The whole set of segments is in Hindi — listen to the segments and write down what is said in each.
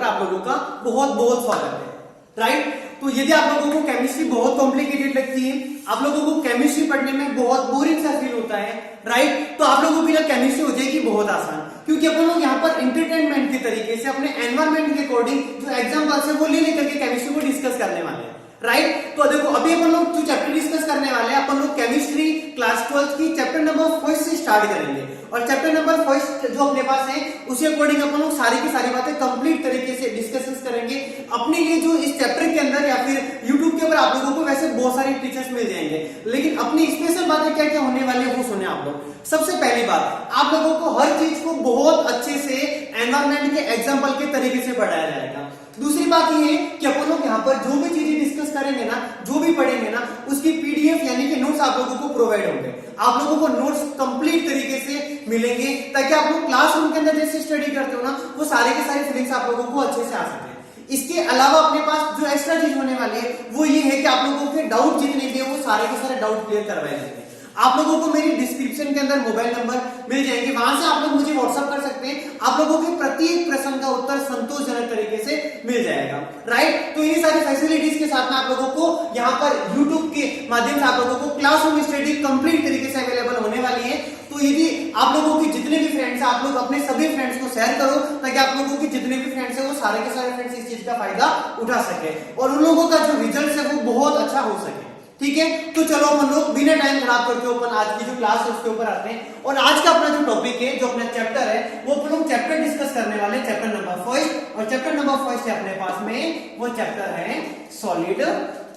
आप लोगों का बहुत बहुत स्वागत है। राइट, तो यदि आप लोगों को केमिस्ट्री बहुत कॉम्प्लिकेटेड लगती है, आप लोगों को केमिस्ट्री पढ़ने में बहुत बोरिंग सा फील होता है, राइट, तो आप लोगों के लिए केमिस्ट्री हो जाएगी बहुत आसान, क्योंकि अपन लोग यहाँ पर एंटरटेनमेंट के तरीके से अपने एनवायरमेंट के अकॉर्डिंग जो एग्जाम्पल्स है वो ले लेकर के केमिस्ट्री को डिस्कस करने वाले हैं। राइट, तो देखो अभी अपन लोग जो चैप्टर डिस्कस करने वाले हैं, अपन लोग केमिस्ट्री क्लास 12 की चैप्टर नंबर 1 से स्टार्ट करेंगे, और चैप्टर नंबर 1 जो अपने पास है उसी अकॉर्डिंग अपन लोग सारी की सारी बातें कंप्लीट तरीके से डिस्कशंस करेंगे अपने लिए। जो इस चैप्टर के अंदर या फिर यूट्यूब के ऊपर आप लोगों को वैसे बहुत सारे टीचर्स मिल जाएंगे, लेकिन अपनी स्पेशल बातें क्या क्या होने वाली है वो सुने आप लोग। सबसे पहली बात, आप लोगों को हर चीज को बहुत अच्छे से एनवायरमेंट के एग्जाम्पल के तरीके से पढ़ाया जाएगा। दूसरी बात ये है कि अपन लोग यहाँ पर जो भी चीजें डिस्कस करेंगे ना, जो भी पढ़ेंगे ना, उसकी पीडीएफ यानी कि नोट्स आप लोगों को प्रोवाइड होंगे। आप लोगों को नोट्स कंप्लीट तरीके से मिलेंगे, ताकि आप लोग क्लासरूम के अंदर जैसे स्टडी करते हो ना, वो सारे के सारे फीलिंग्स आप लोगों को अच्छे से आ सके। इसके अलावा अपने पास जो एक्स्ट्रा चीज होने वाली है वो ये है कि आप लोगों के डाउट जितने भी है वो सारे के सारे डाउट क्लियर करवाए जाएंगे। आप लोगों को मेरी डिस्क्रिप्शन के अंदर मोबाइल नंबर मिल जाएंगे, वहां से आप लोग मुझे व्हाट्सएप कर सकते हैं। आप लोगों के प्रत्येक प्रश्न का उत्तर संतोषजनक तरीके से मिल जाएगा। राइट, तो ये सारी फैसिलिटीज के साथ में आप लोगों को यहाँ पर यूट्यूब के माध्यम से आप लोगों को क्लासरूम स्टडी कंप्लीट तरीके से अवेलेबल होने वाली है। तो यदि आप लोगों के जितने भी फ्रेंड्स हैं, आप लोग अपने सभी फ्रेंड्स को शेयर करो, ताकि आप लोगों के जितने भी फ्रेंड्स हैं वो सारे के सारे फ्रेंड्स इस चीज का फायदा उठा सके और उन लोगों का जो रिजल्ट है वो बहुत अच्छा हो सके। ठीक है, तो चलो हम लोग बिना टाइम खराब करके अपन आज की जो क्लास है उसके ऊपर आते हैं। और आज का अपना जो टॉपिक है, जो अपना चैप्टर है, वो अपन लोग चैप्टर डिस्कस करने वाले हैं, चैप्टर नंबर 5। और चैप्टर नंबर 5 से अपने पास में वो चैप्टर है सॉलिड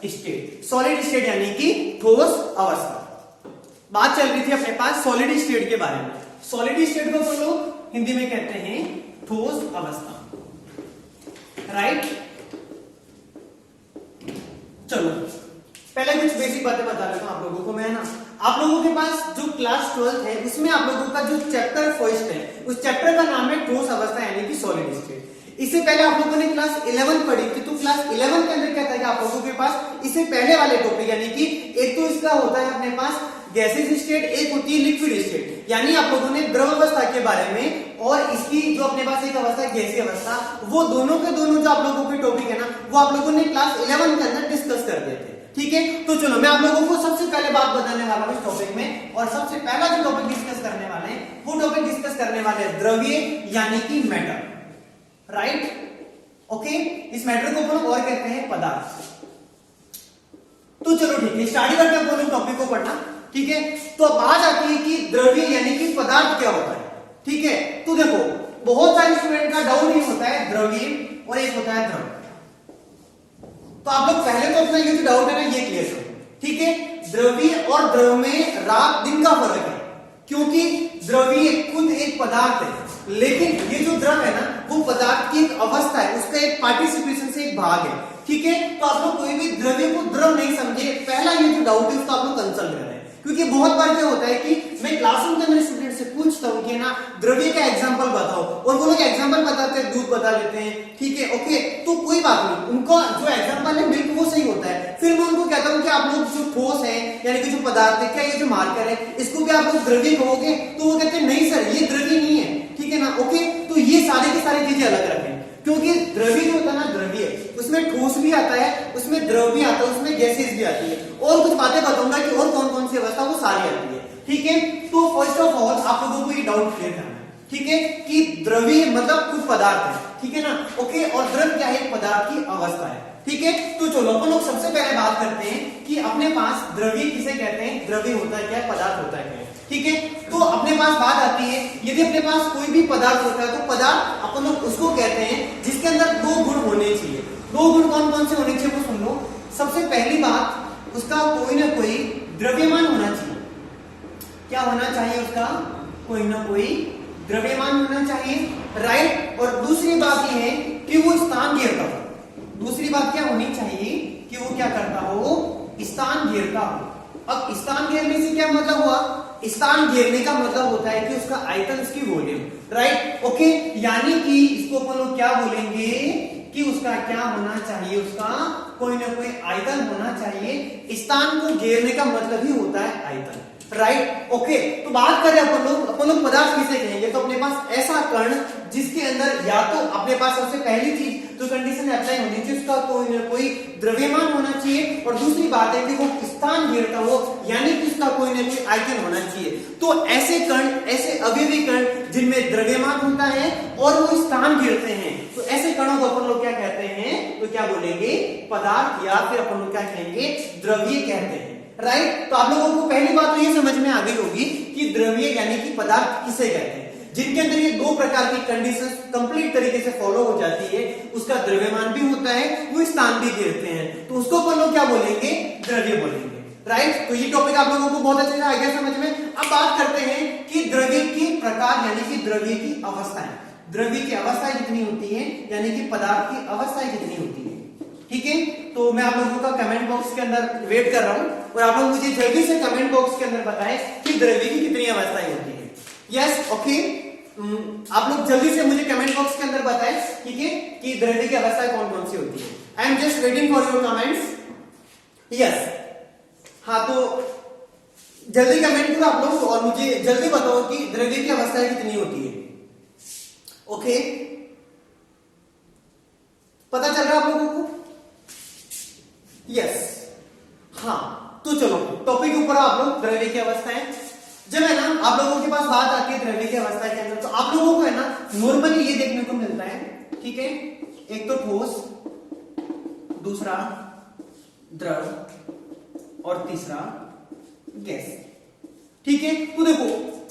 स्टेट। सॉलिड स्टेट यानी कि ठोस अवस्था। बात चल रही थी अपने पास सॉलिड स्टेट के बारे में। सॉलिड स्टेट को अपन लोग हिंदी में कहते हैं ठोस अवस्था। राइट, चलो पहले कुछ बेसिक बातें बता देता हूं आप लोगों को मैं ना। आप लोगों के पास जो क्लास 12 है उसमें आप लोगों का जो चैप्टर 1 है, उस चैप्टर का नाम है ठोस अवस्था यानी कि सॉलिड स्टेट। इससे पहले आप लोगों ने क्लास 11 पढ़ी थी, तो क्लास 11 के अंदर क्या था कि आप लोगों के पास इससे पहले वाले टॉपिक यानी कि एक तो इसका होता है अपने पास गैसेस स्टेट, एक होती है लिक्विड स्टेट, यानी आप लोगों ने द्रव अवस्था के बारे में और इसकी जो अपने पास एक अवस्था है गैसीय अवस्था, वो दोनों के दोनों जो आप लोगों के टॉपिक है ना, वो आप लोगों ने क्लास 11 के अंदर डिस्कस कर दिए थे। ठीक है, तो चलो मैं आप लोगों को सबसे पहले बात बताने वाला हूं इस टॉपिक में, और सबसे पहला जो टॉपिक डिस्कस करने वाले हैं वो टॉपिक डिस्कस करने वाले हैं द्रव्य यानी कि मैटर। राइट, ओके, इस मैटर को अपन और कहते हैं पदार्थ। तो चलो ठीक है, स्टार्ट करते हैं अपन टॉपिक को पढ़ना। ठीक है, तो अब बात आती है कि द्रव्य यानी कि पदार्थ क्या होता है। ठीक है, तो देखो बहुत सारे स्टूडेंट का डाउट ही होता है द्रव्य और एक होता है द्रव। तो आप लोग पहले तो अपना ये जो डाउट है ना ये क्लियर करो। ठीक है, द्रव्य और द्रव में रात दिन का फर्क है, क्योंकि द्रव्य खुद एक पदार्थ है, लेकिन ये जो द्रव है ना वो पदार्थ की एक अवस्था है, उसका एक पार्टिसिपेशन से एक भाग है। ठीक है, तो आप लोग कोई भी द्रव्य को द्रव नहीं समझे, पहला ये जो डाउट है उसको आप लोग कंसल्ट करें। क्योंकि बहुत बार क्या होता है कि मैं क्लासरूम के अंदर स्टूडेंट से पूछता हूं कि ना द्रव्य का एग्जांपल बताओ, और वो लोग एग्जांपल बताते हैं दूध बता लेते हैं। ठीक है, ओके, तो कोई बात नहीं, उनका जो एग्जांपल है बिल्कुल वो सही होता है। फिर मैं उनको कहता हूं कि आप लोग जो ठोस है यानी कि जो पदार्थ है, क्या ये जो मार्कर है इसको भी आप लोग द्रव्य कहोगे? तो वो कहते हैं नहीं सर ये द्रव्य नहीं है। ठीक है ना, ओके, तो ये सारी की सारी चीजें अलग रखें, क्योंकि द्रव्य जो होता है ना द्रव्य उसमें ठोस भी आता है, उसमें द्रव भी आता है, उसमें गैसेस भी आती है, और कुछ बातें बताऊंगा कि और कौन कौन सी अवस्था वो सारी आती है। ठीक है, तो फर्स्ट ऑफ ऑल आप लोगों को ये डाउट क्लियर करना है। ठीक है, कि द्रव्य मतलब कुछ पदार्थ है। ठीक है ना, ओके, और द्रव क्या है? पदार्थ की अवस्था है। ठीक है, तो चलो अपन लोग सबसे पहले बात करते हैं कि अपने पास द्रव्य किसे कहते हैं, द्रव्य होता है क्या, पदार्थ होता है क्या। ठीक है, तो अपने पास बात आती है यदि अपने पास कोई भी पदार्थ होता है तो पदार्थ अपन लोग उसको कहते हैं जिसके अंदर दो गुण होने चाहिए। दो गुण कौन कौन से होने चाहिए वो सुन लो। सबसे पहली बात, उसका कोई ना कोई द्रव्यमान होना चाहिए। क्या होना चाहिए? उसका कोई ना कोई द्रव्यमान होना चाहिए। राइट, और दूसरी बात यह है कि वो स्थान घेरता हो। दूसरी बात क्या होनी चाहिए कि वो क्या करता हो? स्थान घेरता हो। अब स्थान घेरने से क्या मतलब हुआ? स्थान घेरने का मतलब होता है कि उसका आयतन, उसकी वॉल्यूम। राइट, ओके, यानी कि इसको अपन लोग क्या बोलेंगे कि उसका क्या होना चाहिए? उसका कोई ना कोई आयतन होना चाहिए। स्थान को घेरने का मतलब ही होता है आयतन। Right okay. तो बात करें अपन लोग पदार्थ किसे कहेंगे, तो अपने पास ऐसा कण जिसके अंदर या तो अपने पास सबसे पहली चीज तो कंडीशन अप्लाई होनी चाहिए, उसका कोई ना कोई द्रव्यमान होना चाहिए, और दूसरी बात है कि वो स्थान घेरता हो, यानी कि उसका कोई ना कोई आयतन होना चाहिए। तो ऐसे कण, ऐसे अवयवी कण जिनमें द्रव्यमान होता है और वो स्थान घेरते हैं, तो ऐसे कणों को अपन लोग क्या कहते हैं, तो क्या बोलेंगे, पदार्थ, या फिर अपन लोग क्या कहेंगे, द्रव्य कहते हैं। राइट तो आप लोगों को पहली बात तो ये समझ में आ गई होगी कि द्रव्य यानी कि पदार्थ किसे कहते हैं, जिनके अंदर ये दो प्रकार की कंडीशंस कंप्लीट तरीके से फॉलो हो जाती है, उसका द्रव्यमान भी होता है, वो स्थान भी घेरते हैं, तो उसको अपन लोग क्या बोलेंगे, द्रव्य बोलेंगे। राइट तो ये टॉपिक आप लोगों को बहुत अच्छे से आ गया समझ में। अब बात करते हैं कि द्रव्य के प्रकार यानी कि द्रव्य की अवस्थाएं, द्रव्य की अवस्थाएं कितनी होती है, यानी कि पदार्थ की अवस्थाएं कितनी होती है। ठीक है, तो मैं आप लोगों का कमेंट बॉक्स के अंदर वेट कर रहा हूं, और आप लोग मुझे जल्दी से कमेंट बॉक्स के अंदर बताएं कि द्रव्य की कितनी अवस्थाएं होती है। यस ओके, आप लोग जल्दी से मुझे कमेंट बॉक्स के अंदर बताएं, ठीक है, कि द्रव्य की अवस्थाएं कौन कौन सी होती है। I am just waiting for your comments. Yes हाँ, तो जल्दी कमेंट करो आप लोग, और मुझे जल्दी बताओ कि द्रव्य की अवस्थाएं कितनी होती है। ओके, पता चल रहा है आप लोगों को? यस हाँ, तो चलो टॉपिक के ऊपर आप लोग द्रव्य की अवस्थाएं, जब है ना आप लोगों के पास बात आती है द्रव्य की अवस्था के अंदर, तो आप लोगों को है ना नॉर्मली ये देखने को मिलता है, ठीक है, एक तो ठोस, दूसरा द्रव और तीसरा गैस। ठीक है, तो देखो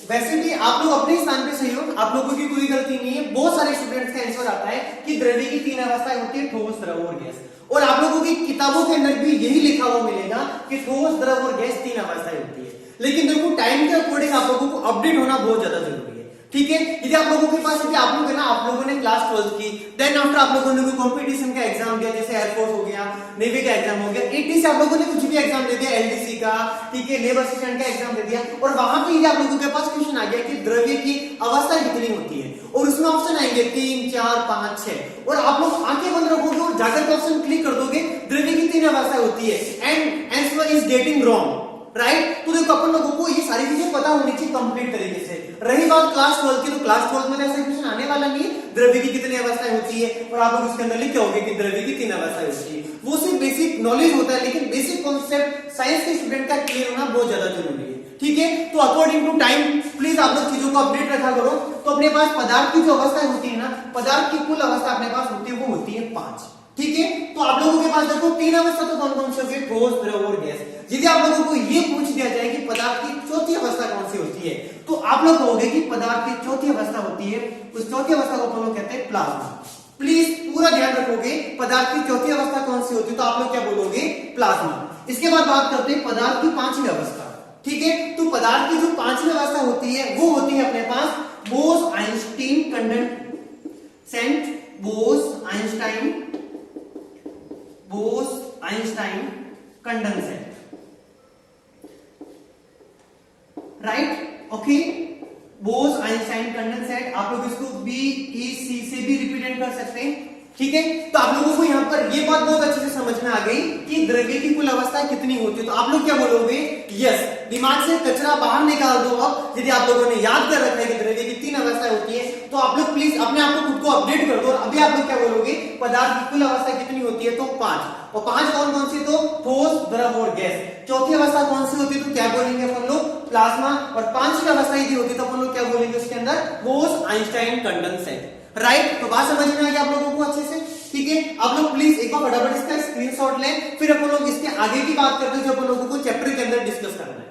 वैसे भी आप लोग अपने स्थान पे सही हो, आप लोगों की कोई गलती नहीं है। बहुत सारे स्टूडेंट्स का आंसर आता है कि द्रव्य की तीन अवस्थाएं होती है, ठोस, द्रव और गैस, और आप लोगों की किताबों के अंदर भी यही लिखा हुआ मिलेगा कि ठोस, द्रव और गैस तीन अवस्थाएं होती है। लेकिन देखो टाइम के अकॉर्डिंग आप लोगों को अपडेट होना बहुत ज्यादा जरूरी है। ठीक है, यदि आप लोगों के पास यदि आप लोग है ना, आप लोगों ने क्लास 12 की, देन आफ्टर आप लोगों ने कोई कंपटीशन का एग्जाम दिया, जैसे एयरफोर्स हो गया, नेवी का एग्जाम हो गया, 80 से आप लोगों ने कुछ भी एग्जाम दे दिया, एलडीसी का, ठीक है, लेबर असिस्टेंट का एग्जाम दे दिया, और वहां पे आप लोगों के पास क्वेश्चन आ गया कि द्रव्य की अवस्था कितनी होती है, और उसमें ऑप्शन आएंगे 3, 4, 5, 6, और आप लोग आंखें बंद रखोगे और जाकर ऑप्शन क्लिक कर दोगे, द्रव्य की तीन अवस्था होती है, and answer is getting wrong. Right तो देखो अपन लोगों को ये सारी चीजें पता होनी चाहिए कंप्लीट तरीके से। रही बात क्लास 12 की, तो क्लास 12 में ऐसा क्वेश्चन आने वाला नहीं है द्रव्य की कितनी अवस्थाएं होती है, और आप लोग उसके अंदर लिखे होंगे कि द्रव्य की तीन अवस्थाएं होती है। वो सिर्फ बेसिक नॉलेज होता है, लेकिन बेसिक कॉन्सेप्ट साइंस के स्टूडेंट का क्लियर होना बहुत ज्यादा जरूरी है। ठीक है, तो अकॉर्डिंग टू टाइम प्लीज आप लोग चीजों को अपडेट रखा करो। तो अपने पास पदार्थ की जो अवस्थाएं होती है ना, पदार्थ की कुल अवस्था अपने पास होती है, वो होती है 5। ठीक है, तो आप लोगों के पास देखो तीन अवस्था तो कौन कौन सी होगी, ठोस, द्रव और गैस। यदि आप लोगों को ये पूछ दिया जाए कि पदार्थ की चौथी अवस्था कौन सी होती है, तो आप लोग कहोगे कि पदार्थ की चौथी अवस्था होती है, उस चौथी अवस्था को हम लोग कहते हैं प्लाज्मा। प्लीज पूरा ध्यान रखोगे, पदार्थ की चौथी अवस्था कौन सी होती है, तो आप लोग क्या बोलोगे, प्लाज्मा। इसके बाद बात करते हैं पदार्थ की पांचवी अवस्था। ठीक है, तो पदार्थ की जो पांचवी अवस्था होती है वो होती है अपने पास बोस-आइंस्टीन कंडेंसेंट, बोस-आइंस्टाइन कंडेंसेंट। राइट ओके, बोस-आइंस्टाइन कंडेंसेंट, आप लोग इसको BEC से भी रिप्रेजेंट कर सकते हैं। ठीक है, तो आप लोगों को यहाँ पर ये बात बहुत अच्छे से समझ में आ गई कि द्रव्य की कुल अवस्था कितनी होती है। तो आप लोग क्या बोलोगे, यस, दिमाग से कचरा बाहर निकाल दो। अब यदि आप लोगों ने याद कर रखा है कि द्रव्य की तीन अवस्थाएं होती है, तो आप लोग प्लीज अपने आप को खुद को अपडेट कर दो। अभी आप लोग क्या बोलोगे, पदार्थ की कुल अवस्था कितनी होती है, तो 5, और 5 कौन कौन सी, तो ठोस, द्रव और गैस। चौथी अवस्था कौन सी होती है, तो क्या बोलेंगे अपन लोग, प्लाज्मा। और पांचवी अवस्था यदि होती है तो अपन लोग क्या बोलेंगे उसके अंदर, बोस-आइंस्टाइन कंडेंसेंट। राइट, तो बात समझ में आ गई आप लोगों को अच्छे से। ठीक है, आप लोग प्लीज एक बार फटाफट इसका स्क्रीनशॉट लें, फिर अपन लोग इसके आगे की बात करते हैं जो अपन लोगों को चैप्टर के अंदर डिस्कस करना है।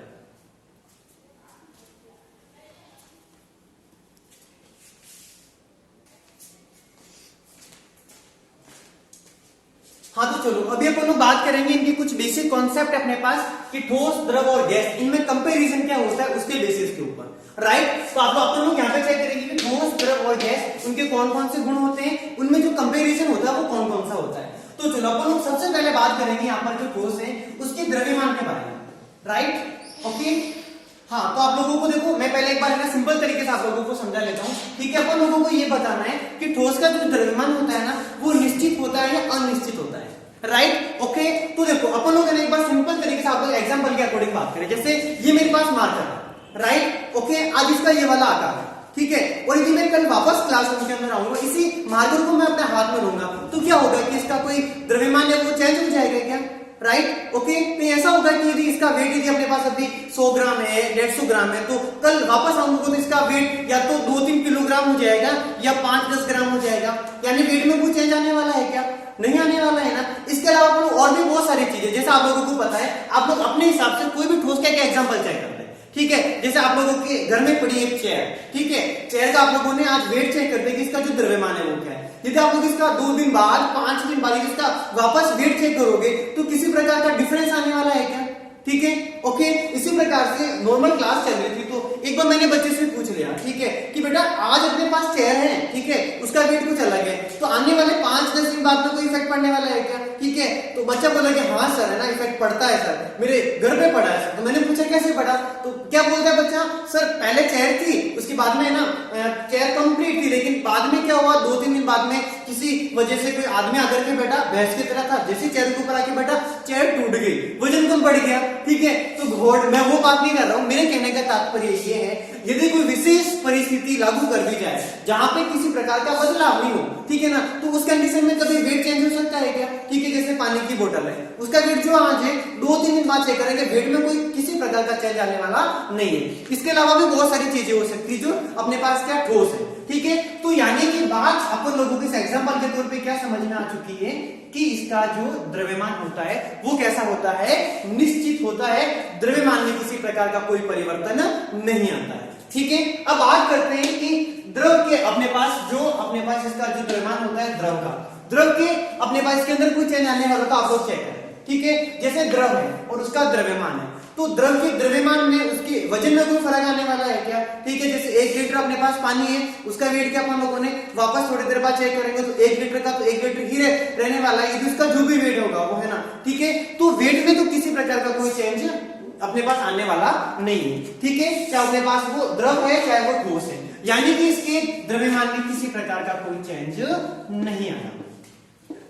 हाँ, तो चलो अभी अपन लोग बात करेंगे इनके कुछ बेसिक कॉन्सेप्ट अपने पास कि ठोस, द्रव और गैस, इनमें कंपैरिजन क्या होता है उसके बेसिस के ऊपर। राइट, तो आप लोग यहाँ पे चेक करेंगे कि ठोस, द्रव और गैस उनके कौन कौन से गुण होते हैं, उनमें जो कंपैरिजन होता है वो कौन कौन सा होता है। तो चलो अपन लोग सबसे पहले बात करेंगे यहाँ पर जो ठोस है उसके द्रव्यमान के बारे में। राइट ओके, हाँ, तो आप लोगों को देखो मैं पहले एक बार ना सिंपल तरीके से आप लोगों को समझा लेता हूँ। ठीक है, अपन लोगों को ये बताना है कि ठोस का जो द्रव्यमान होता है ना, वो निश्चित होता है या अनिश्चित होता है। Right okay. तो देखो अपन लोगों ने एक बार सिंपल तरीके से आप लोग एग्जांपल के अकॉर्डिंग बात करें, जैसे ये मेरे पास मार्कर है, राइट ओके, आज इसका ये वाला आकार है, ठीक है, और यदि मैं कल वापस क्लासरूम के अंदर आऊंगा, इसी मार्कर को मैं अपने हाथ में लूंगा, तो क्या होगा कि इसका कोई द्रव्यमान है वो चेंज हो जाएगा क्या, राइट ओके। तो ऐसा होगा कि यदि इसका वेट यदि अपने पास अभी 100 ग्राम है, 150 ग्राम है, तो कल वापस आऊंगा तो इसका वेट या तो 2-3 किलोग्राम हो जाएगा या 5-10 ग्राम हो जाएगा, यानी वेट में कुछ चेंज आने वाला है क्या, नहीं आने वाला है ना। इसके अलावा और भी बहुत सारी चीजें, जैसे आप लोगों को पता है, आप लोग अपने हिसाब से कोई भी ठोस का एग्जांपल चेक करते हैं, ठीक है, जैसे आप लोगों के घर में पड़ी एक चेयर, ठीक है, चेयर का आप लोगों ने आज वेट चेक करते हैं कि इसका जो द्रव्यमान है वो क्या है। यदि आप लोग इसका 2 दिन बाद, 5 दिन बाद इसका वापस वेट चेक करोगे तो किसी प्रकार का डिफरेंस आने वाला है क्या, ठीक है ओके। इसी प्रकार से नॉर्मल क्लास चल रही थी, तो एक बार मैंने बच्चे से पूछ लिया, ठीक है, कि बेटा आज अपने पास चेयर है, ठीक है, उसका वेट कुछ अलग है, तो आने वाले 5-10 दिन बाद में कोई इफेक्ट पड़ने वाला है क्या, ठीक है। तो बच्चा बोला कि हाँ सर, है ना, इफेक्ट पड़ता है सर, मेरे घर पे पड़ा है सर। तो मैंने पूछा कैसे पड़ा, तो क्या बोलता है बच्चा, सर पहले चेयर थी, उसके बाद में ना चेयर कंप्लीट थी, लेकिन बाद में क्या हुआ, 2-3 दिन बाद में किसी वजह से कोई आदमी आकर के बैठा, भैंस की तरह था, जैसे चेयर के ऊपर आके बैठा, चेयर टूट गई, वजन कम बढ़ गया, ठीक है। तो घोड़, मैं वो बात नहीं कर रहा हूं, मेरे कहने का तात्पर्य ये है, यदि कोई विशेष परिस्थिति लागू कर दी जाए जहां पे किसी प्रकार का बदलाव नहीं हो, ठीक है ना, तो उस कंडीशन में कभी वेट चेंज हो सकता है क्या, ठीक है। जैसे पानी की बोतल है, उसका वेट जो आज है 2-3 दिन बाद चेक करेंगे, वेट में कोई किसी प्रकार का चेंज आने वाला नहीं है। इसके अलावा भी बहुत सारी चीजें हो सकती है जो अपने पास क्या ठोस है, ठीक है। तो यानी कि बात अपन लोगों के एग्जांपल के तौर पे क्या समझ में आ चुकी है कि इसका जो द्रव्यमान होता है वो कैसा होता है, निश्चित होता है, द्रव्यमान में किसी प्रकार का कोई परिवर्तन नहीं आता है, ठीक है। अब बात करते हैं कि द्रव के अपने पास इसका जो द्रव्यमान होता है, द्रव के अपने पास इसके अंदर कोई चेंज आने वाला तो आप लोग चेक करें, ठीक है। जैसे द्रव है और उसका द्रव्यमान है, तो द्रव के द्रव्यमान में उसके वजन में कोई फर्क आने वाला है क्या, ठीक है। जैसे 1 लीटर अपने पास पानी है, उसका वेट क्या अपन लोगों ने वापस थोड़ी देर बाद चेक करेंगे, तो 1 लीटर का तो 1 लीटर ही रहने वाला है, यदि उसका जो भी वेट होगा वो, है ना, ठीक है। तो वेट में तो किसी प्रकार का कोई चेंज अपने पास आने वाला नहीं है, ठीक है, चाहे अपने पास वो द्रव है चाहे वो ठोस है, यानी कि इसके द्रव्यमान में किसी प्रकार का कोई चेंज नहीं आया,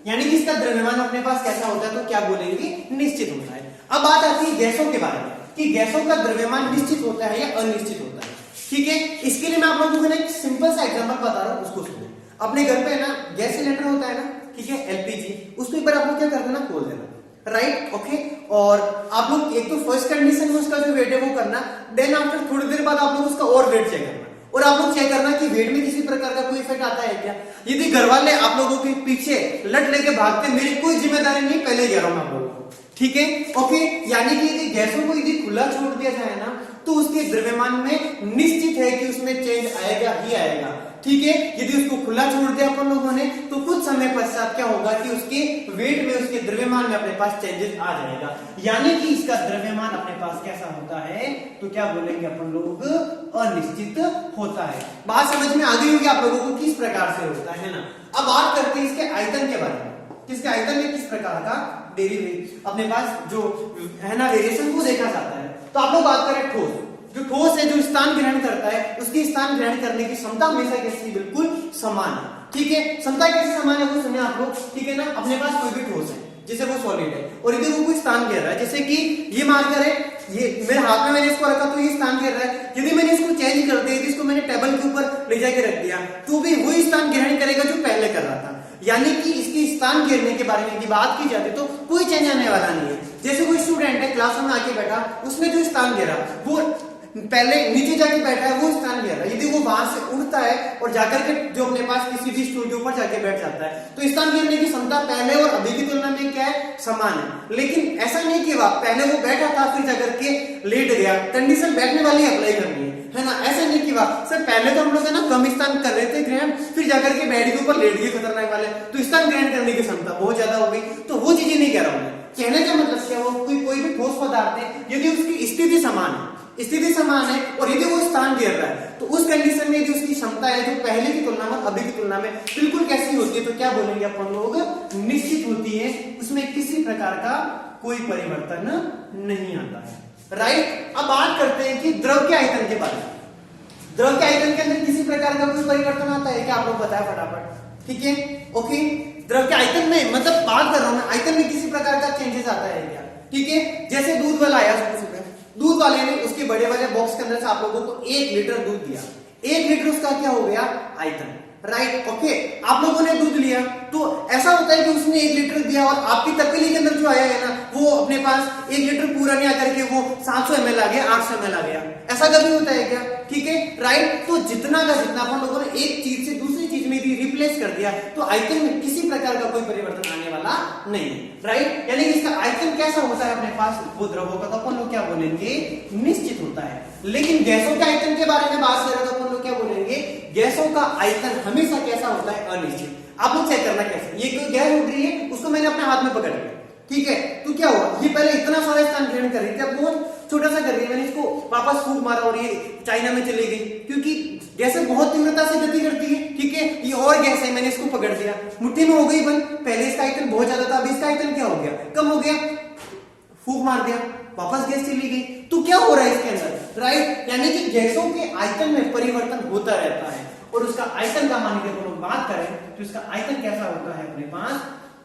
यानी कि इसका द्रव्यमान अपने पास कैसा होता है, तो क्या बोलेंगे, निश्चित होता है। अब बात आती है गैसों के बारे में कि गैसों का द्रव्यमान निश्चित होता है या अनिश्चित होता है, ठीक है। इसके लिए मैं आप लोगों को एक सिंपल सा एग्जांपल बता रहा हूं, उसको सुनिए। अपने घर पे ना गैस सिलेंडर होता है ना, ठीक है, एलपीजी, उसको एक बार आप लोग क्या कर देना, खोल देना, राइट ओके। और आप लोग एक तो फर्स्ट कंडीशन में उसका जो वेट है वो करना, देन आफ्टर थोड़ी देर बाद आप लोग उसका और वेट चेक करना, और आप लोग चेक करना कि वेट में किसी प्रकार का कोई इफेक्ट आता है क्या। यदि घर वाले आप लोगों के पीछे लट लेके भागते, मेरी कोई जिम्मेदारी नहीं, पहले कह रहा हूं आप लोगों को, ठीक है ओके। यानी कि यदि गैसों को यदि खुला छोड़ दिया जाए ना, तो उसके द्रव्यमान में निश्चित है कि उसमें चेंज आएगा ही आएगा, ठीक है। यदि उसको खुला छोड़ दिया अपन लोगों ने, तो कुछ समय पश्चात क्या होगा कि उसके वेट में, उसके द्रव्यमान में अपने पास चेंजेस आ जाएगा, यानी कि इसका द्रव्यमान अपने पास कैसा होता है, तो क्या बोलेंगे अपन लोग, अनिश्चित होता है। बात समझ में आ गई होगी आप लोगों को किस प्रकार से होता है ना। अब बात करते हैं इसके आयतन के बारे में, इसके आयतन में किस प्रकार का अपने पास जो है ना वेरिएशन को देखा जाता है। तो आप लोग बात करें ठोस, जो ठोस है, जो स्थान ग्रहण करता है, उसकी स्थान ग्रहण करने की क्षमता हमेशा कैसी, बिल्कुल समान है, ठीक है। क्षमता कैसे समान है वो सुनिए आप लोग, ठीक है ना। अपने पास कोई भी ठोस है, जैसे वो सॉलिड है, और इधर वो कोई स्थान घेर रहा है, जैसे कि ये मार्कर है, ये मेरे हाथ में मैंने इसको रखा तो ये स्थान घेर रहा है। यदि मैंने इसको चेंज कर दिया, इसको मैंने टेबल के ऊपर ले जाके रख दिया, तो भी वही स्थान ग्रहण करेगा जो पहले कर रहा था, यानी कि इसकी स्थान घेरने के बारे में यदि बात की जाती तो कोई चेंज आने वाला नहीं है। जैसे कोई स्टूडेंट है, क्लास में आके बैठा, उसने जो स्थान घेरा वो पहले नीचे जाके बैठा है, वो स्थान घेर रहा है। यदि वो वहां से उठता है और जाकर के जो अपने पास किसी भी स्टूल के ऊपर जाके बैठ जाता है, तो स्थान घेरने की क्षमता पहले और अभी की तुलना में क्या है, समान है। लेकिन ऐसा नहीं कि पहले वो बैठा था फिर जाकर के लेट गया, कंडीशन बैठने वाली अप्लाई करनी है ना। ऐसा नहीं कि सर पहले तो हम लोग है ना कम स्थान कर रहे थे ग्रहण, फिर जाकर के बेड के ऊपर लेट गए खतरनाक वाले, तो स्थान ग्रहण करने की क्षमता बहुत ज्यादा हो गई। तो वो चीजें नहीं कह रहा हूं मैं, कहने का मतलब क्या, वो कोई भी ठोस पदार्थ है, यदि उसकी स्थिति समान है, स्थिति समान है, और यदि वो स्थान घेर रहा है, तो उस कंडीशन में यदि उसकी क्षमता है जो पहले की तुलना में, अभी की तुलना में बिल्कुल कैसी होती है, तो क्या बोलेंगे अपन लोग, निश्चित होती है, उसमें किसी प्रकार का कोई परिवर्तन नहीं आता है, राइट। अब बात करते हैं कि द्रव के आयतन के बारे में। द्रव के आयतन के अंदर किसी प्रकार का कोई परिवर्तन आता है क्या, आप लोग बताएं फटाफट, ठीक है ओके। द्रव के आयतन में, मतलब बात कर रहा हूं मैं, आयतन में किसी प्रकार का चेंजेस आता है क्या? ठीक है, जैसे दूध वाला आया, दूध वाले ने उसके बड़े वाले बॉक्स के अंदर से आप लोगों को 1 लीटर दूध दिया, 1 लीटर उसका क्या हो गया? आयतन, राइट। ओके, आप लोगों ने दूध लिया तो ऐसा होता है कि उसने 1 लीटर दिया और आपकी तपेली के अंदर जो आया है ना, वो अपने पास 1 लीटर पूरा नहीं आकर के वो 700 ml आ गया, 800 ml आ गया, ऐसा कभी होता है क्या? ठीक है, राइट। तो जितना का जितना अपन लोगों ने एक चीज से दूसरी चीज में भी रिप्लेस कर दिया तो आयतन में किसी प्रकार का कोई परिवर्तन आने वाला नहीं, राइट। यानी कि इसका आयतन कैसा होता है अपने पास? वो द्रवों का तो अपन लोग क्या बोलेंगे? निश्चित होता है। लेकिन गैसों के आयतन के बारे में बात करें तो अपन लोग क्या बोलेंगे? गैसों का आयतन हमेशा कैसा होता है? अनिश्चित। आप लोग चेक करना कैसे, ये कोई गैस उड़ रही है, उसको मैंने अपने हाथ में पकड़ लिया, ठीक है, तो क्या हुआ? ये पहले इतना सारा स्थान ग्रहण कर रही थी, अब बहुत छोटा सा कर रही है, मैंने इसको वापस फूंक मारा और ये चाइना में चली गई, क्योंकि गैसें बहुत तीव्रता से गति करती है, ठीक है। ये और गैस है, मैंने इसको पकड़ लिया, मुट्ठी में हो गई बंद। पहले इसका आयतन बहुत ज्यादा था, अब इसका आयतन क्या हो गया? कम हो गया, फूंक मार दिया, वापस गैस चली गई। तो क्या हो रहा है इसके अंदर? राइट, यानी कि गैसों के आयतन में परिवर्तन होता रहता है। और उसका आयतन का मान के अपन लोग बात करें तो इसका आयतन कैसा होता है अपने पास?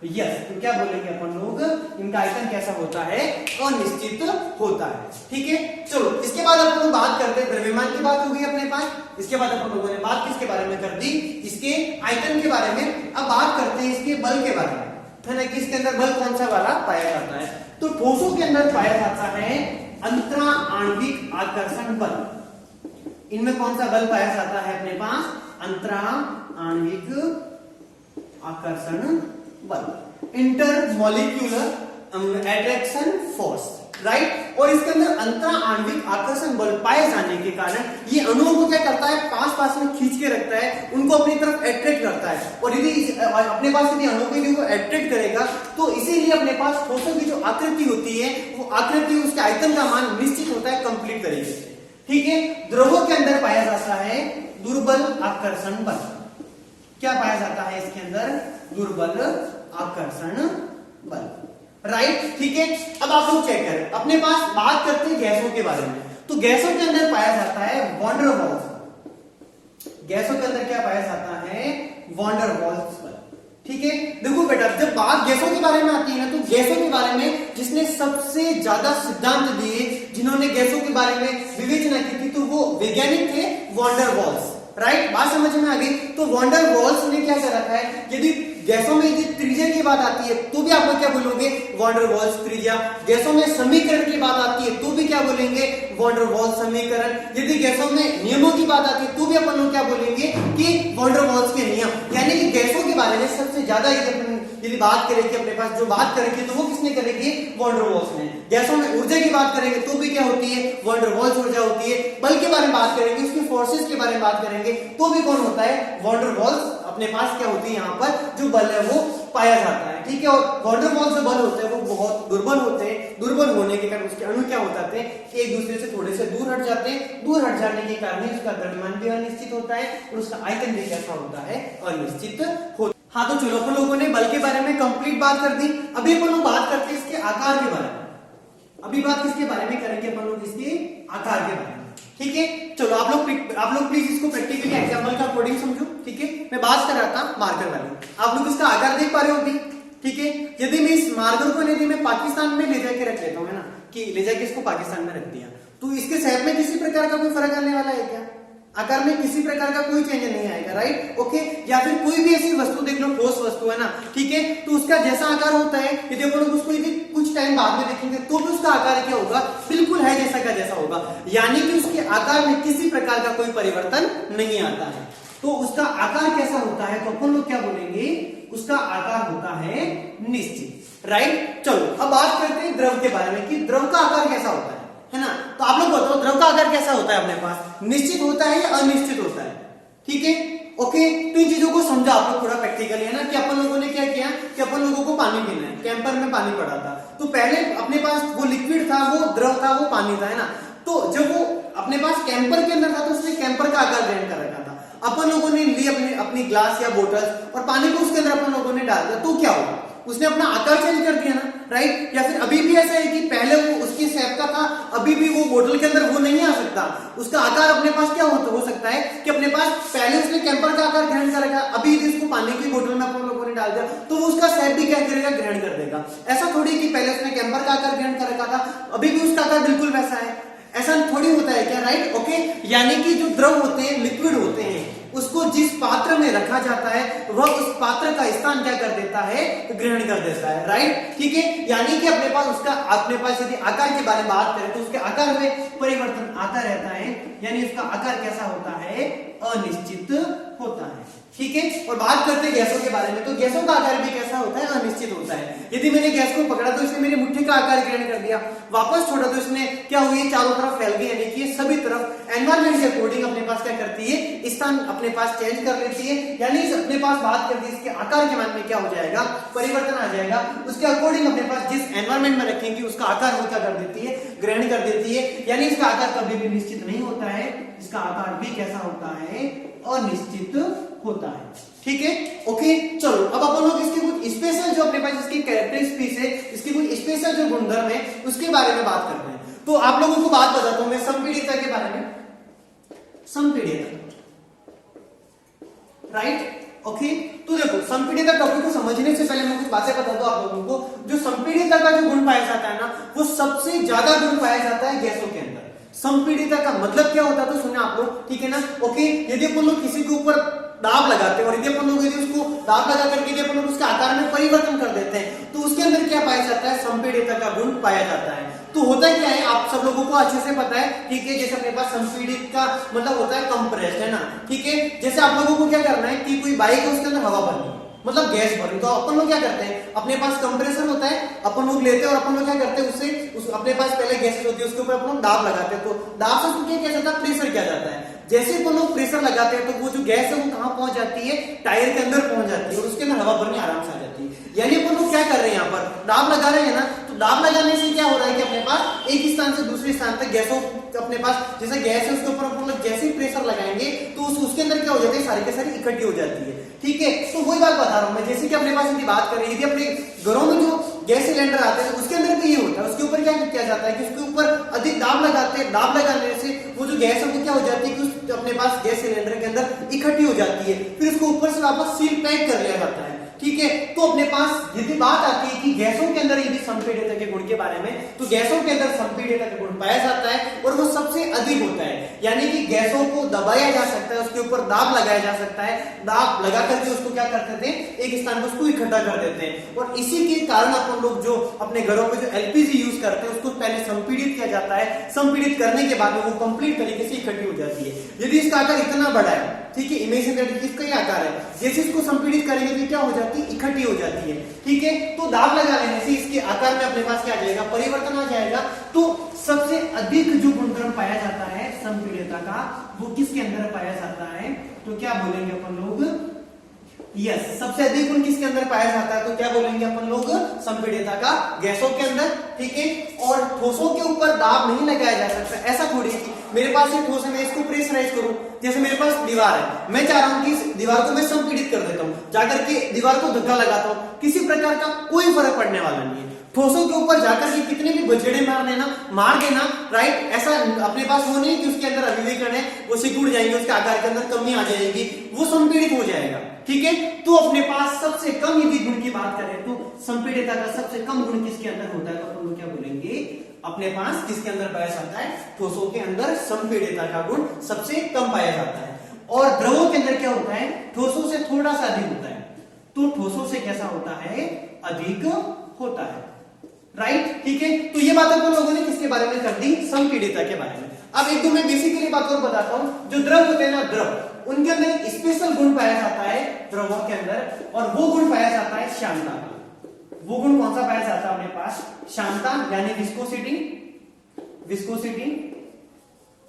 यस, तो क्या बोलेंगे अपन लोग? इनका आयतन कैसा होता है? अनिश्चित होता है, ठीक है। चलो, इसके बाद अपन लोग बात करते हैं, द्रव्यमान की बात हो गई अपने पास। इसके बाद अपन लोगों ने बात किसके बारे में कर दी? इसके आयतन के बारे में। अब बात करते हैं इसके बल के बारे में, है ना, कि इसके अंदर बल कौन सा वाला पाया जाता है? तो ठोसों के अंदर पाया जाता है अंतरा आणविक आकर्षण बल। इनमें कौन सा बल पाया जाता है अपने पास? अंतरा आणविक आकर्षण बल, इंटरमॉलिक्यूलर अट्रैक्शन फोर्स, राइट। और इसके अंदर अंतरा आणविक आकर्षण बल पाए जाने के कारण ये अणुओं को क्या करता है? पास पास में खींच के रखता है, उनको अपनी तरफ अट्रैक्ट करता है। और यदि अपने पास यदि अणुओं को यदि वो अट्रैक्ट करेगा तो इसीलिए अपने पास ठोसों की जो आकृति होती है, वो आकृति, उसके आयतन का मान निश्चित होता है कंप्लीट तरीके से, ठीक है। द्रवों के अंदर पाया जाता है दुर्बल आकर्षण बल। क्या पाया जाता है इसके अंदर? दुर्बल आकर्षण बल, राइट, ठीक है। अब आप लोग चेक करें, अपने पास बात करते हैं गैसों के बारे में। तो गैसों के अंदर पाया जाता है वॉन डेर वाल्स। गैसों के अंदर क्या पाया जाता है? वॉन डेर वाल्स बल, ठीक है। देखो बेटा, जब बात गैसों के बारे में आती है ना, तो गैसों के बारे में जिसने सबसे ज्यादा सिद्धांत दिए, जिन्होंने गैसों के बारे में विवेचना की थी, तो वो वैज्ञानिक थे वॉन डेर वाल्स, राइट। बात समझ में आ गई? तो वॉन डेर वाल्स ने क्या कर रखा है, यदि गैसों में यदि त्रिज्या की बात आती है तो भी आप लोग क्या बोलोगे? वॉन डेर वाल्स त्रिज्या। गैसों में समीकरण की बात आती है तो भी क्या बोलेंगे? वॉन डेर वाल्स समीकरण। यदि गैसों में नियमों की बात आती है तो भी अपन लोग क्या बोलेंगे? कि वॉन डेर वाल्स के नियम। यानी कि गैसों के बारे में सबसे ज्यादा यदि बात करेंगे अपने पास, जो बात करेंगे तो वो किसने करेगी? वॉन डेर वाल्स ने। गैसों में ऊर्जा की बात करेंगे तो भी क्या होती है? वॉन डेर वाल्स ऊर्जा होती है। बल के बारे में बात करेंगे, उसकी फोर्सेस के बारे में बात करेंगे तो भी कौन होता है? Van der Waals. अपने पास क्या होती है यहाँ पर? जो बल है वो पाया जाता है, ठीक है। और वॉन डेर वाल्स जो बल होते हैं वो बहुत दुर्बल होते हैं। दुर्बल होने के कारण उसके अणु क्या हो जाते हैं? एक दूसरे से थोड़े से दूर हट जाते हैं। दूर हट जाने के कारण उसका द्रव्यमान भी अनिश्चित होता है और उसका आयतन भी कैसा होता है? अनिश्चित होता है। हाँ, तो चलो, अपन लोगों ने बल के बारे में कंप्लीट बात कर दी। अभी अपन लोग बात करते हैं इसके आकार के बारे में। अभी बात किसके बारे में करेंगे अपन लोग? इसके आकार के बारे में, ठीक है। चलो, आप लोग प्लीज इसको प्रैक्टिकली एग्जाम्पल का अकॉर्डिंग समझो, ठीक है। मैं बात कर रहा था मार्कर वाली, आप लोग इसका आकार देख पा रहे हो अभी, ठीक है। यदि मैं इस मार्कर को यदि मैं पाकिस्तान में ले जाके रख लेता हूँ, है ना, कि ले जाके इसको पाकिस्तान में रख दिया, तो इसके शेप में किसी प्रकार का कोई फर्क आने वाला है क्या? आकार में किसी प्रकार का कोई चेंज नहीं आएगा, राइट, ओके। या फिर कोई भी ऐसी वस्तु देख लो, ठोस वस्तु है ना, ठीक है, तो उसका जैसा आकार होता है, यदि अपन लोग उसको यदि कुछ टाइम बाद में देखेंगे तो भी उसका आकार क्या होगा? बिल्कुल है जैसा का जैसा होगा। यानी कि उसके आकार में किसी प्रकार का कोई परिवर्तन नहीं आता है। तो उसका आकार कैसा होता है? तो अपन लोग क्या बोलेंगे? उसका आकार होता है निश्चित, राइट। चलो, अब बात करते हैं द्रव के बारे में कि द्रव का आकार कैसा होता है ना। तो आप लोग बताओ, द्रव का आकार कैसा होता है अपने पास? निश्चित होता है या अनिश्चित होता है? ठीक है, ओके। तो इन चीजों को समझा आप लोग थोड़ा प्रैक्टिकली, है ना, कि अपन लोगों ने क्या किया कि अपन लोगों को पानी पीना है, कैंपर में पानी पड़ा था, तो पहले अपने पास वो लिक्विड था, वो द्रव था, वो पानी था, है ना। तो जब वो अपने पास कैंपर के अंदर था तो उसने कैंपर का आकार ग्रहण कर रखा था। अपन लोगों ने ली अपनी ग्लास या बोतल और पानी को उसके अंदर अपन लोगों ने डाल दिया, तो क्या हुआ? उसने अपना आकार चेंज कर दिया ना। राइट। या फिर अभी भी ऐसा है कि पहले वो उसकी शेप का था, अभी भी वो बोतल के अंदर वो नहीं आ सकता, उसका आकार अपने पास क्या हो सकता है कि अपने पास पहले उसने कैंपर का आकार ग्रहण करेगा, अभी यदि उसको पानी की बोतल में अपन लोगों ने डाल दिया तो वो उसका शेप भी क्या करेगा, ग्रहण कर देगा। ऐसा थोड़ी कि पहले उसने कैंपर का आकार ग्रहण कर रखा था, अभी भी उसका आकार बिल्कुल वैसा है, ऐसा थोड़ी होता है क्या, राइट। ओके, यानी कि जो द्रव होते हैं, लिक्विड होते हैं, उसको जिस पात्र में रखा जाता है वह उस पात्र का स्थान क्या कर देता है, ग्रहण कर देता है, राइट। ठीक है, यानी कि अपने पास यदि आकार के बारे में बात करें तो उसके आकार में परिवर्तन आता रहता है, यानी उसका आकार कैसा होता है, अनिश्चित होता है। ठीक है, और बात करते हैं गैसों के बारे में, तो गैसों का आकार भी कैसा होता है, अनिश्चित होता है। यदि मैंने गैस को पकड़ा तो इसने मेरी मुट्ठी का आकार ग्रहण कर दिया, वापस छोड़ा तो इसने क्या हुई, चारों तरफ फैल गई, यानी कि सभी तरफ एनवायरमेंट के अकॉर्डिंग अपने पास क्या करती है, स्थान अपने पास चेंज कर लेती है, यानी अपने पास बात करती है इसके आकार के मान में क्या हो जाएगा, परिवर्तन आ जाएगा, उसके अकॉर्डिंग अपने पास जिस एनवायरमेंट में रखेंगे उसका आकार वो क्या कर देती है, ग्रहण कर देती है, यानी इसका आकार कभी भी निश्चित नहीं होता है, इसका आकार भी कैसा होता है, अनिश्चित होता है। ठीक है, ओके, चलो अब अपन लोग इसके कुछ स्पेशल जो अपने पास इसकी कैरेक्टरिस्टिक्स है, इसके कुछ स्पेशल जो गुणधर्म है उसके बारे में बात करते हैं। तो आप लोगों को बात बताता हूं मैं संपीड़ितता के बारे में। संपीड़ितता, राइट, ओके। तो देखो संपीड़ितता टॉपिक को समझने से पहले मैं कुछ बातें बता दूं आप लोगों को। जो संपीड़ितता का जो गुण पाया जाता है ना, वो सबसे ज्यादा गुण पाया जाता है गैसों के अंदर। संपीड़ितता का मतलब क्या होता है तो सुने आप लोग, ठीक है ना, ओके। यदि अपन लोग किसी के ऊपर दाब लगाते हैं और यदि अपन लोग उसको दाब लगा करके यदि अपन लोग उसके आकार में परिवर्तन कर देते हैं तो उसके अंदर क्या पाया जाता है, संपीड़ितता का गुण पाया जाता है। तो होता क्या है, आप सब लोगों को अच्छे से पता है, ठीक है। जैसे अपने पास संपीड़ित का मतलब होता है कंप्रेस्ड, है ना, ठीक है। जैसे आप लोगों को क्या करना है कि कोई बाइक है उसके अंदर हवा भरनी, मतलब गैस भरनी, तो अपन लोग क्या करते हैं, अपने पास कंप्रेसर होता है, अपन लोग लेते हैं और अपन लोग क्या करते हैं उससे अपने पास पहले गैस होती है उसके ऊपर अपन लोग दाब लगाते हैं, तो दाब से उसको क्या किया जाता है, प्रेशर किया जाता है। जैसे अपन लोग प्रेशर लगाते हैं तो वो जो गैस है वो कहां पहुंच जाती है, टायर के अंदर पहुंच जाती है और उसके अंदर हवा भरनी आराम से आ जाती है। यानी अपन लोग क्या कर रहे हैं, यहाँ पर दाब लगा रहे हैं ना, तो दाब लगाने से क्या हो रहा है कि अपने पास एक स्थान से दूसरे स्थान तक गैसों अपने पास जैसे गैस है उसके ऊपर अपन लोग जैसे ही प्रेशर लगाएंगे तो उसके अंदर क्या हो जाती है, सारी के सारी इकट्ठी हो जाती है। ठीक है, तो वही बात बता रहा हूं मैं, जैसे कि अपने पास यदि बात करें, यदि अपने घरों में जो गैस सिलेंडर आते हैं उसके अंदर भी ये होता है, उसके ऊपर क्या किया जाता है कि उसके ऊपर अधिक दाब लगाते हैं, दाब लगाने से वो जो गैस है वो क्या हो जाती है कि अपने पास गैस सिलेंडर के अंदर इकट्ठी हो जाती है, फिर उसको ऊपर से वापस सील पैक कर लिया जाता है। ठीक है, तो अपने पास यदि बात आती है कि गैसों के अंदर यदि संपीड़ितता के गुण के बारे में, तो गैसों के अंदर संपीड़ितता का गुण पाया जाता है और वो सबसे अधिक होता है, यानी कि गैसों को दबाया जा सकता है, उसके ऊपर दाब लगाया जा सकता है, दाब लगा करके उसको क्या करते थे, एक स्थान पर उसको इकट्ठा कर देते हैं। और इसी के कारण अपन लोग जो अपने घरों में जो एलपीजी यूज करते हैं उसको पहले संपीड़ित किया जाता है, संपीड़ित करने के बाद में वो कंप्लीट तरीके से इकट्ठी हो जाती है। यदि इसका आकार इतना बड़ा है, ठीक है, इमेजिन करिए इसका ही आकार है, जैसे इसको संपीड़ित करेंगे तो क्या हो जाती है, इकट्ठी हो जाती है। ठीक है, तो दाब लगा लेने से इसके आकार में अपने पास क्या आ जाएगा, परिवर्तन आ जाएगा। तो सबसे अधिक जो गुणधर्म पाया जाता है संपीड़ितता का, वो किसके अंदर पाया जाता है, तो क्या बोलेंगे अपन लोग, यस, सबसे अधिक गुण किसके अंदर पाया जाता है, तो क्या बोलेंगे अपन लोग, संपीड़ितता का, गैसों के अंदर। ठीक है, और ठोसों के ऊपर दाब नहीं लगाया जा सकता, ऐसा थोड़ी है कि मेरे पास ये ठोस है मैं इसको प्रेशराइज करूं, जैसे मेरे पास दीवार है, मैं चाह रहा हूं कि इस दीवार को मैं संपीड़ित कर देता हूं, जाकर के दीवार को धक्का लगाता हूं, किसी प्रकार का कोई फर्क पड़ने वाला नहीं है। ठोसों के ऊपर जाकर के कितने भी बछड़े मार देना, राइट, ऐसा अपने पास वो नहीं कि उसके अंदर अभिविकर्ण है वो सिकुड़ जाएंगे, उसके आकार के अंदर कमी आ जाएगी, वो संपीड़ित हो जाएगा। ठीक है, तो अपने पास सबसे कम यदि गुण की बात करें तो संपीड़ितता का सबसे कम गुण किसके अंदर होता है, तो अपन लोग क्या बोलेंगे, अपने पास किसके अंदर पाया जाता है, ठोसों के अंदर संपीड़ितता का गुण सबसे कम पाया जाता है। और द्रवों के अंदर क्या होता है, ठोसों से थोड़ा सा अधिक होता है, तो ठोसों से कैसा होता है, अधिक होता है, राइट। ठीक है, तो ये बात अपन लोगों ने किसके बारे में कर दी, संपीड़ितता के बारे में। अब एक दो मैं बेसिकली बात और बताता हूं, जो द्रव होते हैं ना, द्रव, उनके अंदर एक स्पेशल गुण पाया जाता है द्रवों के अंदर, और वो गुण पाया जाता है श्यानता का। वो गुण कौन सा पाया जाता है अपने पास, श्यानता, यानी विस्कोसिटी, विस्कोसिटी,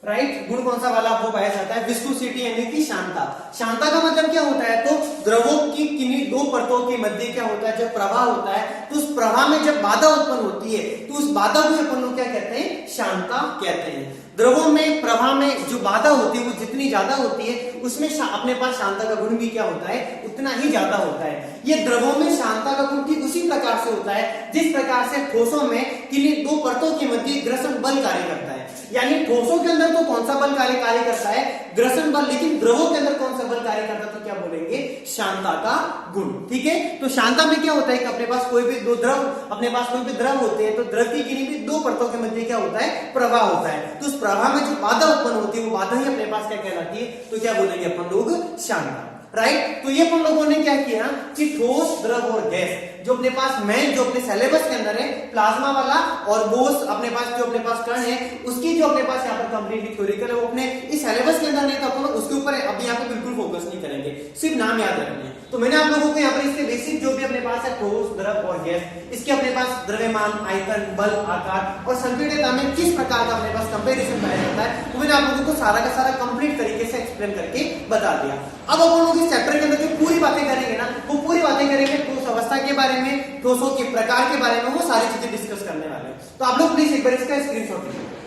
राइट, गुण कौन सा वाला वो पाया जाता है, विस्कोसिटी यानी कि श्यानता। श्यानता का मतलब क्या होता है, तो द्रवों की किन्हीं दो परतों के मध्य क्या होता है, जब प्रवाह होता है तो उस प्रवाह में जब बाधा उत्पन्न होती है तो उस बाधा को अपन लोग क्या कहते हैं, श्यानता कहते हैं। द्रवों में प्रवाह में जो बाधा होती है वो जितनी ज्यादा होती है उसमें अपने पास श्यानता का गुण भी क्या होता है, उतना ही ज्यादा होता है। ये द्रवों में श्यानता का गुण ठीक उसी प्रकार से होता है जिस प्रकार से ठोसों में किन्हीं दो परतों के मध्य घर्षण बल कार्य करता है। यानी ठोसों के अंदर तो कौन सा बल कार्य करता है, घर्षण बल, लेकिन द्रवों के अंदर कौन सा बल कार्य करता है, तो क्या बोलेंगे, शांता का गुण। ठीक है, तो शांता में क्या होता है कि अपने पास कोई भी दो द्रव, अपने पास कोई भी द्रव होते हैं तो द्रव की किन्हीं भी दो परतों के मध्य क्या होता है, प्रवाह होता है। तो उस प्रवाह में जो बाधा उत्पन्न होती है वो बाधा ही अपने पास क्या कहलाती है, तो क्या बोलेंगे अपन लोग, शांता। राइट, तो ये अपन लोगों ने क्या किया कि ठोस, द्रव और गैस, जो अपने पास मेन जो अपने सिलेबस के अंदर है प्लाज्मा वाला और बोस अपने पास जो अपने पास कण है उसकी जो अपने पास यहाँ पर कंप्लीटली थ्योरिकल है वो अपने इस सिलेबस के अंदर नहीं था, अपन उसके ऊपर अभी यहाँ पे बिल्कुल फोकस नहीं करेंगे, सिर्फ नाम याद रखने हैं। तो मैंने आप लोगों को यहाँ पर इसके बेसिक जो भी अपने पास है ठोस, द्रव और गैस, इसके अपने पास द्रव्यमान, आयतन, बल, आकार और संपीड़ितता में किस प्रकार का अपने पास कंपैरिजन पाया जाता है, तो मैंने आप लोगों को सारा का सारा कंप्लीट तरीके से एक्सप्लेन करके बता दिया। अब अपन लोग इस चैप्टर के अंदर जो पूरी बातें करेंगे ना, वो पूरी बातें करेंगे ठोस अवस्था के बारे में, ठोसों के प्रकार के बारे में, वो सारी चीजें डिस्कस करने वाले हैं। तो आप लोग प्लीज एक बार इसका स्क्रीनशॉट लीजिए।